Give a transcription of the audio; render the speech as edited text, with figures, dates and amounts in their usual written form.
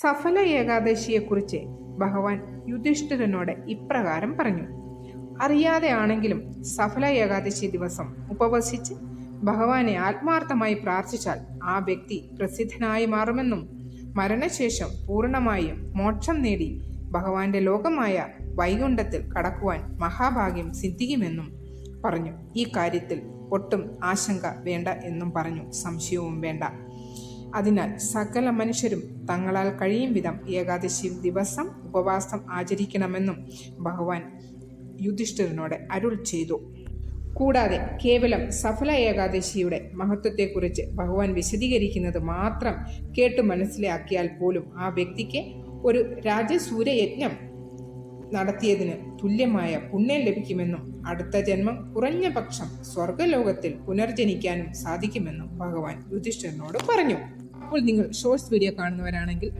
സഫല ഏകാദശിയെക്കുറിച്ച് ഭഗവാൻ യുധിഷ്ഠിരനോട് ഇപ്രകാരം പറഞ്ഞു. അറിയാതെ ആണെങ്കിലും സഫല ഏകാദശി ദിവസം ഉപവസിച്ച് ഭഗവാനെ ആത്മാർത്ഥമായി പ്രാർത്ഥിച്ചാൽ ആ വ്യക്തി പ്രസിദ്ധനായി മാറുമെന്നും മരണശേഷം പൂർണ്ണമായും മോക്ഷം നേടി ഭഗവാന്റെ ലോകമായ വൈകുണ്ഠത്തിൽ കടക്കുവാൻ മഹാഭാഗ്യം സിദ്ധിക്കുമെന്നും പറഞ്ഞു. ഈ കാര്യത്തിൽ ഒട്ടും ആശങ്ക വേണ്ട എന്നും പറഞ്ഞു. സംശയവും വേണ്ട. അതിനാൽ സകല മനുഷ്യരും തങ്ങളാൽ കഴിയും വിധം ഏകാദശി ദിവസം ഉപവാസം ആചരിക്കണമെന്നും ഭഗവാൻ യുധിഷ്ഠിരനോട് അരുൾ ചെയ്തു. കൂടാതെ കേവലം സഫല ഏകാദശിയുടെ മഹത്വത്തെക്കുറിച്ച് ഭഗവാൻ വിശദീകരിക്കുന്നത് മാത്രം കേട്ടു മനസ്സിലാക്കിയാൽ പോലും ആ വ്യക്തിക്ക് ഒരു രാജസൂയയജ്ഞം നടത്തിയതിന് തുല്യമായ പുണ്യം ലഭിക്കുമെന്നും അടുത്ത ജന്മം കുറഞ്ഞ പക്ഷം സ്വർഗലോകത്തിൽ പുനർജനിക്കാനും സാധിക്കുമെന്നും ഭഗവാൻ യുധിഷ്ഠിരനോട് പറഞ്ഞു. അപ്പോൾ നിങ്ങൾ ഷോർട്സ് വീഡിയോ കാണുന്നവരാണെങ്കിൽ